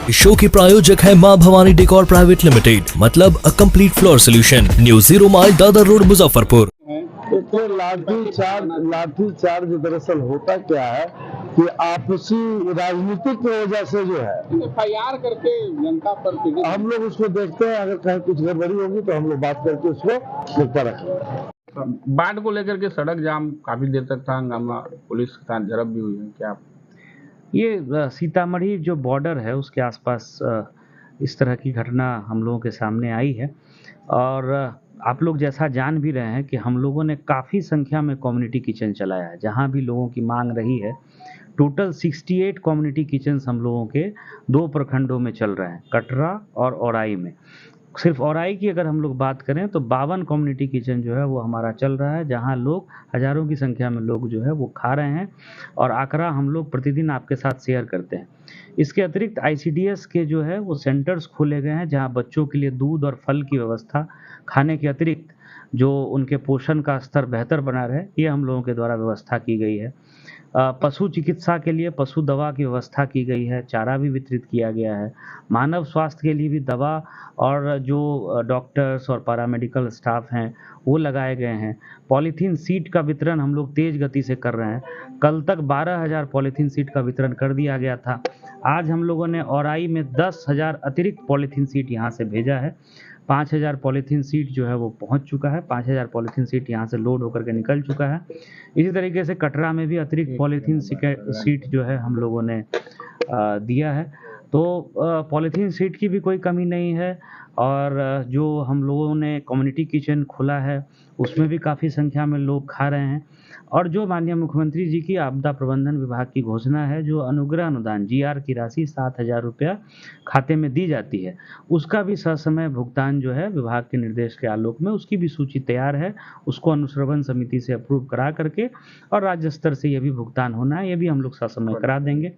इस शो के प्रायोजक है मां भवानी डेकोर प्राइवेट लिमिटेड, मतलब a complete floor solution, new 0 mile Dadar road Muzaffarpur. देखिए, लाठी चार्ज दरअसल होता क्या है कि आपसी राजनीति की वजह से जो है FIR करके जनता पर हम लोग उसको देखते हैं। अगर कहीं कुछ गड़बड़ी होगी तो हम लोग बात करके उसको निपटा रखेंगे। बाढ़ को लेकर के सड़क जाम काफी देर तक था, हंगामा, पुलिस के साथ झड़प भी हुई है। क्या ये सीतामढ़ी जो बॉर्डर है उसके आसपास इस तरह की घटना हम लोगों के सामने आई है और आप लोग जैसा जान भी रहे हैं कि हम लोगों ने काफ़ी संख्या में कम्युनिटी किचन चलाया है। जहाँ भी लोगों की मांग रही है, टोटल 68 कम्युनिटी किचन्स हम लोगों के 2 प्रखंडों में चल रहे हैं, कटरा और औराई में। सिर्फ औराई की अगर हम लोग बात करें तो 52 कम्युनिटी किचन जो है वो हमारा चल रहा है, जहां लोग हज़ारों की संख्या में लोग जो है वो खा रहे हैं और आंकड़ा हम लोग प्रतिदिन आपके साथ शेयर करते हैं। इसके अतिरिक्त ICDS के जो है वो सेंटर्स खोले गए हैं, जहां बच्चों के लिए दूध और फल की व्यवस्था, खाने के अतिरिक्त जो उनके पोषण का स्तर बेहतर बना रहे, ये हम लोगों के द्वारा व्यवस्था की गई है। पशु चिकित्सा के लिए पशु दवा की व्यवस्था की गई है, चारा भी वितरित किया गया है। मानव स्वास्थ्य के लिए भी दवा और जो डॉक्टर्स और पैरामेडिकल स्टाफ हैं वो लगाए गए हैं। पॉलीथीन सीट का वितरण हम लोग तेज़ गति से कर रहे हैं। कल तक 12,000 पॉलीथीन सीट का वितरण कर दिया गया था। आज हम लोगों ने औराई में 10,000 अतिरिक्त पॉलीथीन सीट यहाँ से भेजा है। 5,000 पॉलीथीन सीट जो है वो पहुंच चुका है। 5,000 पॉलीथीन सीट यहाँ से लोड होकर के निकल चुका है। इसी तरीके से कटरा में भी अतिरिक्त पॉलीथीन सीट जो है हम लोगों ने दिया है। तो पॉलीथीन सीट की भी कोई कमी नहीं है और जो हम लोगों ने कम्युनिटी किचन खोला है उसमें भी काफ़ी संख्या में लोग खा रहे हैं। और जो माननीय मुख्यमंत्री जी की आपदा प्रबंधन विभाग की घोषणा है, जो अनुग्रह अनुदान GR की राशि 7,000 रुपया खाते में दी जाती है, उसका भी ससमय भुगतान जो है विभाग के निर्देश के आलोक में उसकी भी सूची तैयार है। उसको अनुश्रवण समिति से अप्रूव करा करके और राज्य स्तर से ये भी भुगतान होना है, ये भी हम लोग ससमय करा देंगे।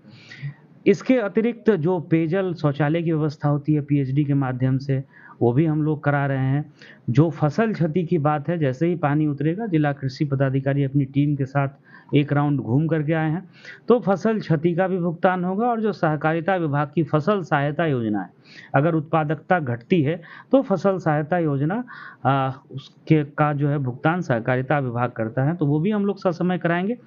इसके अतिरिक्त जो पेयजल शौचालय की व्यवस्था होती है PHD के माध्यम से, वो भी हम लोग करा रहे हैं। जो फसल क्षति की बात है, जैसे ही पानी उतरेगा, जिला कृषि पदाधिकारी अपनी टीम के साथ एक राउंड घूम करके आए हैं, तो फसल क्षति का भी भुगतान होगा। और जो सहकारिता विभाग की फसल सहायता योजना है, अगर उत्पादकता घटती है तो फसल सहायता योजना उसके का जो है भुगतान सहकारिता विभाग करता है, तो वो भी हम लोग ससमय कराएंगे।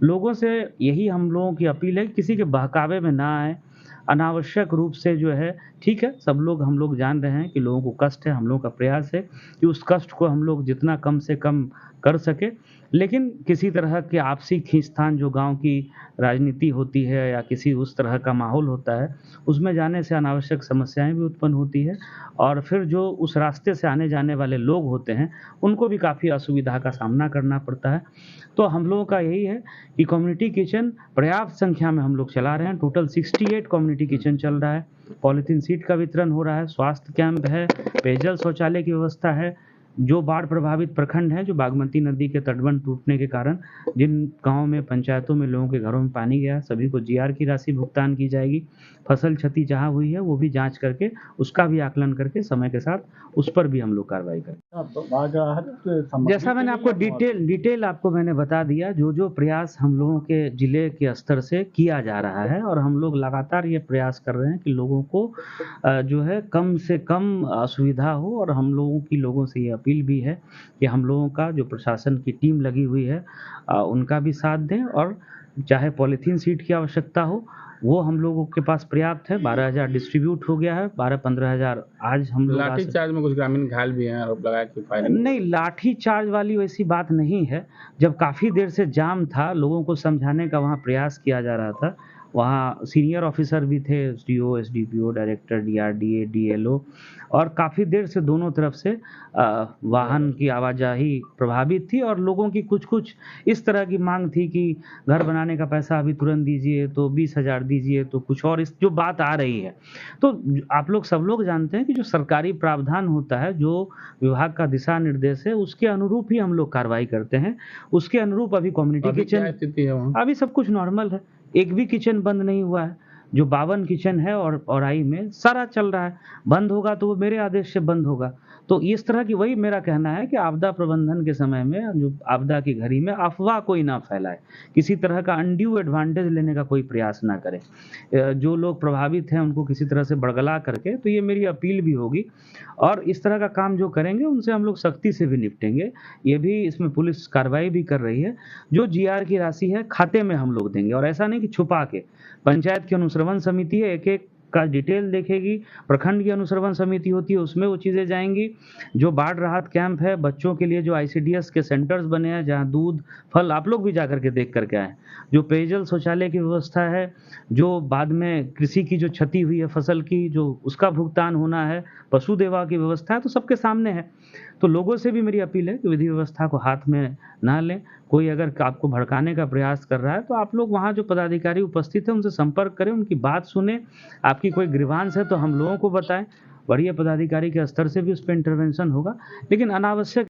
लोगों से यही हम लोगों की अपील है, किसी के बहकावे में ना आए, अनावश्यक रूप से जो है, ठीक है, सब लोग हम लोग जान रहे हैं कि लोगों को कष्ट है। हम लोगों का प्रयास है कि उस कष्ट को हम लोग जितना कम से कम कर सके, लेकिन किसी तरह के आपसी खींचतान जो गांव की राजनीति होती है या किसी उस तरह का माहौल होता है, उसमें जाने से अनावश्यक समस्याएं भी उत्पन्न होती है और फिर जो उस रास्ते से आने जाने वाले लोग होते हैं उनको भी काफ़ी असुविधा का सामना करना पड़ता है। तो हम लोगों का यही है कि कम्युनिटी किचन पर्याप्त संख्या में हम लोग चला रहे हैं। टोटल 68 कम्युनिटी किचन चल रहा है, पॉलीथीन सीट का वितरण हो रहा है, स्वास्थ्य कैंप है, पेयजल शौचालय की व्यवस्था है। जो बाढ़ प्रभावित प्रखंड है, जो बागमती नदी के तटबंध टूटने के कारण जिन गाँव में, पंचायतों में लोगों के घरों में पानी गया, सभी को GR की राशि भुगतान की जाएगी। फसल क्षति जहाँ हुई है वो भी जांच करके उसका भी आकलन करके समय के साथ उस पर भी हम लोग कार्रवाई करें। जैसा मैंने आपको डिटेल आपको मैंने बता दिया, जो प्रयास हम लोगों के जिले के स्तर से किया जा रहा है और हम लोग लगातार ये प्रयास कर रहे हैं कि लोगों को जो है कम से कम असुविधा हो। और हम लोगों की लोगों से ये अपील भी है कि हम लोगों का जो प्रशासन की टीम लगी हुई है उनका भी साथ दें और चाहे पॉलीथीन सीट की आवश्यकता हो, वो हम लोगों के पास पर्याप्त है। 12,000 डिस्ट्रीब्यूट हो गया है, 12-15,000 आज हम लोग। लाठी चार्ज में कुछ ग्रामीण घायल भी हैं, आरोप लगाया कि फायरिंग नहीं, लाठी चार्ज वाली वैसी बात नहीं है। जब काफ़ी देर से जाम था, लोगों को समझाने का वहाँ प्रयास किया जा रहा था, वहाँ सीनियर ऑफिसर भी थे, SDO, SDPO, director, DRDA, DLO, और काफ़ी देर से दोनों तरफ से वाहन की आवाजाही प्रभावित थी और लोगों की कुछ इस तरह की मांग थी कि घर बनाने का पैसा अभी तुरंत दीजिए, तो 20,000 दीजिए, तो कुछ और इस जो बात आ रही है। तो आप लोग सब लोग जानते हैं कि जो सरकारी प्रावधान होता है, जो विभाग का दिशा निर्देश है, उसके अनुरूप ही हम लोग कार्रवाई करते हैं। उसके अनुरूप अभी कम्युनिटी किचन, स्थिति है वहाँ? अभी सब कुछ नॉर्मल है, एक भी किचन बंद नहीं हुआ है। जो 52 किचन है और औराई में सारा चल रहा है, बंद होगा तो वो मेरे आदेश से बंद होगा। तो इस तरह की वही मेरा कहना है कि आपदा प्रबंधन के समय में जो आपदा की घड़ी में अफ़वाह कोई ना फैलाए, किसी तरह का अनड्यू एडवांटेज लेने का कोई प्रयास ना करे। जो लोग प्रभावित हैं उनको किसी तरह से बरगला करके, तो ये मेरी अपील भी होगी और इस तरह का काम जो करेंगे उनसे हम लोग सख्ती से भी निपटेंगे। ये भी इसमें पुलिस कार्रवाई भी कर रही है। जो जीआर की राशि है खाते में हम लोग देंगे और ऐसा नहीं कि छुपा के। पंचायत की अनुश्रवण समिति है, एक-एक का डिटेल देखेगी, प्रखंड की अनुश्रवण समिति होती है उसमें वो चीज़ें जाएँगी। जो बाढ़ राहत कैंप है, बच्चों के लिए जो आईसीडीएस के सेंटर्स बने हैं जहाँ दूध, फल आप लोग भी जाकर के देख कर के आएँ। जो पेयजल शौचालय की व्यवस्था है, जो बाद में कृषि की जो क्षति हुई है फसल की, जो उसका भुगतान होना है, पशु देवा की व्यवस्था है, तो सबके सामने है। तो लोगों से भी मेरी अपील है कि विधि व्यवस्था को हाथ में ना लें। कोई अगर आपको भड़काने का प्रयास कर रहा है तो आप लोग वहाँ जो पदाधिकारी उपस्थित हैं उनसे संपर्क करें, उनकी बात सुनें। आपकी कोई ग्रीवांस है तो हम लोगों को बताएँ। वरीय पदाधिकारी के स्तर से भी उस पे इंटरवेंशन होगा। लेकिन अनावश्यक